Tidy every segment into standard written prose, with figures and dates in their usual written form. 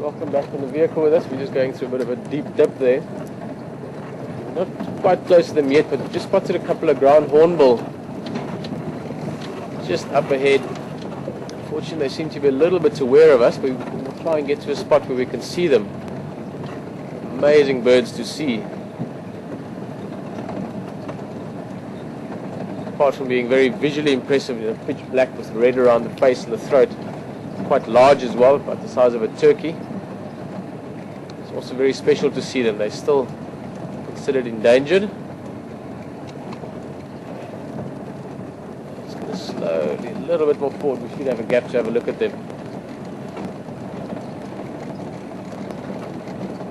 Welcome back in the vehicle with us. We're just going through a bit of a deep dip there. Not quite close to them yet, but just spotted a couple of ground hornbill just up ahead. Unfortunately, they seem to be a little bit aware of us, but we'll try and get to a spot where we can see them. Amazing birds to see. Apart from being very visually impressive, pitch black with red around the face and the throat. Quite large as well, about the size of a turkey. It's also very special to see them. They're still considered endangered. Just going to slowly, a little bit more forward. We should have a gap to have a look at them.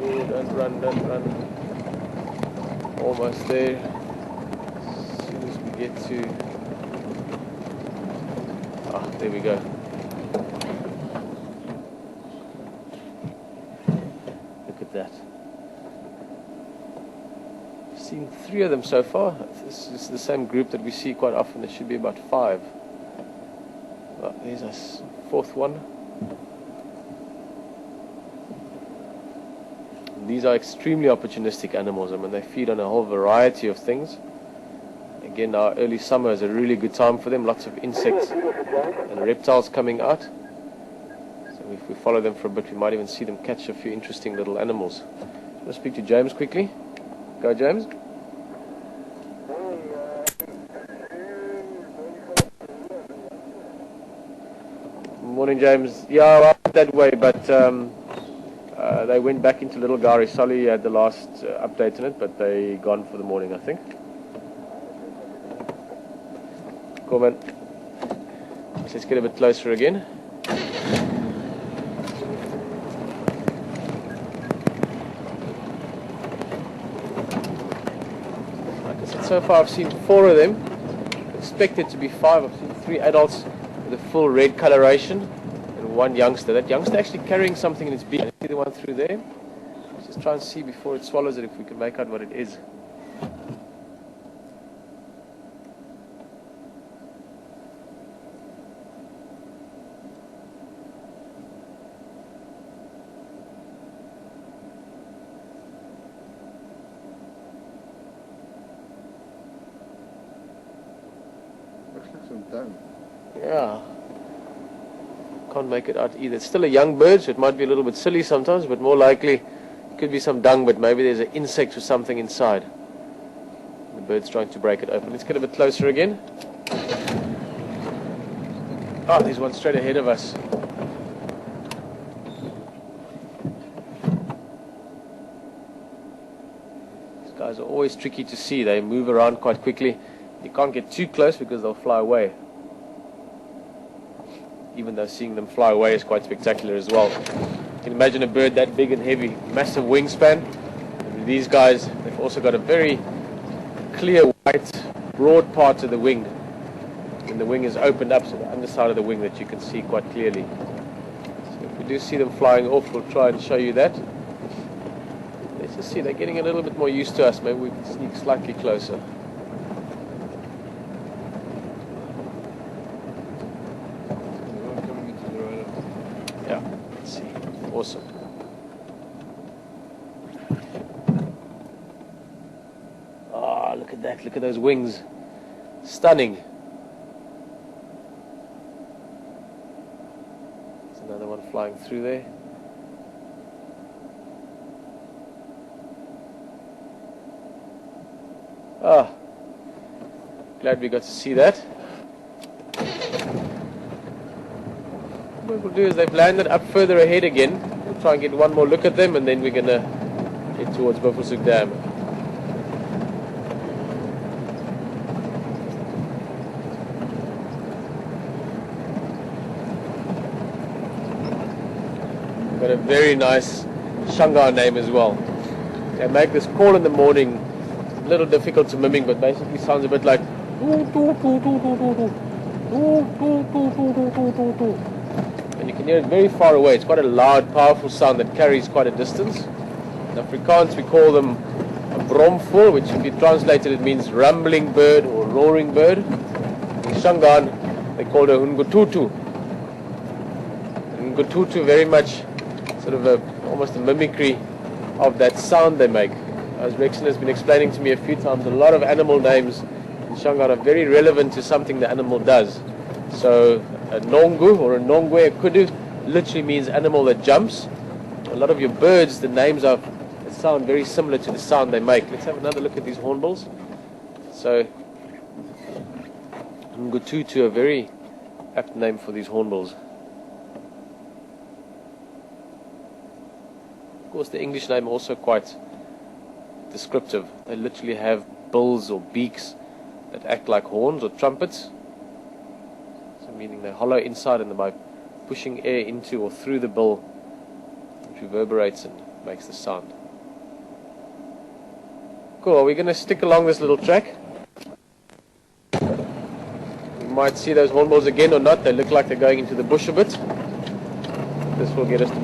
Oh, don't run, don't run. Almost there. As soon as we get to... Ah, there we go. That. I've seen 3 of them so far. This is the same group that we see quite often. There should be about 5. Well, there's a 4th one. These are extremely opportunistic animals. I mean, they feed on a whole variety of things. Again, our early summer is a really good time for them. Lots of insects and reptiles coming out. If we follow them for a bit, we might even see them catch a few interesting little animals. Let's speak to James quickly. Go, James. Morning, James. Yeah, I went that way, but they went back into Little Gari. Solly had the last update on it, but they gone for the morning, I think. Cool, man. Let's get a bit closer again. So far I've seen 4 of them, expected to be 5. I've seen 3 adults with a full red coloration and 1 youngster. That youngster actually carrying something in its beak. See the one through there? Let's just try and see before it swallows it if we can make out what it is. Yeah, can't make it out either. It's still a young bird, so it might be a little bit silly sometimes, but more likely it could be some dung, but maybe there's an insect or something inside. The bird's trying to break it open. Let's get a bit closer again. Oh, there's one straight ahead of us. These guys are always tricky to see. They move around quite quickly. You can't get too close because they'll fly away. Even though seeing them fly away is quite spectacular as well. You can imagine a bird that big and heavy, massive wingspan. And these guys, they've also got a very clear white, broad part of the wing. And the wing is opened up, so the underside of the wing that you can see quite clearly. So if we do see them flying off, we'll try and show you that. Let's just see, they're getting a little bit more used to us. Maybe we can sneak slightly closer. Awesome. Ah, look at that. Look at those wings. Stunning. There's another one flying through there. Ah, glad we got to see that. What we'll do is they've landed up further ahead again. We'll try and get one more look at them, and then we're going to head towards Buffelshoek Dam. Got a very nice Shanghai name as well. They make this call in the morning. A little difficult to mimic, but basically sounds a bit like and you can hear it very far away. It's quite a loud, powerful sound that carries quite a distance. In Afrikaans we call them a bromvogel, which if you translate it means rumbling bird or roaring bird. In Shangaan they call it a hungututu. Hungututu very much, it's sort of almost a mimicry of that sound they make. As Rexon has been explaining to me a few times, a lot of animal names in Shanghai are very relevant to something the animal does. So a nongu or a nongwe, a kudu, literally means animal that jumps. A lot of your birds, the names sound very similar to the sound they make. Let's have another look at these hornbills. So Ngututu, a very apt name for these hornbills. Of course, the English name also quite descriptive. They literally have bills or beaks that act like horns or trumpets. So meaning they're hollow inside, and by pushing air into or through the bill, it reverberates and makes the sound. Cool, are we going to stick along this little track? We might see those hornbills again or not. They look like they're going into the bush a bit. This will get us to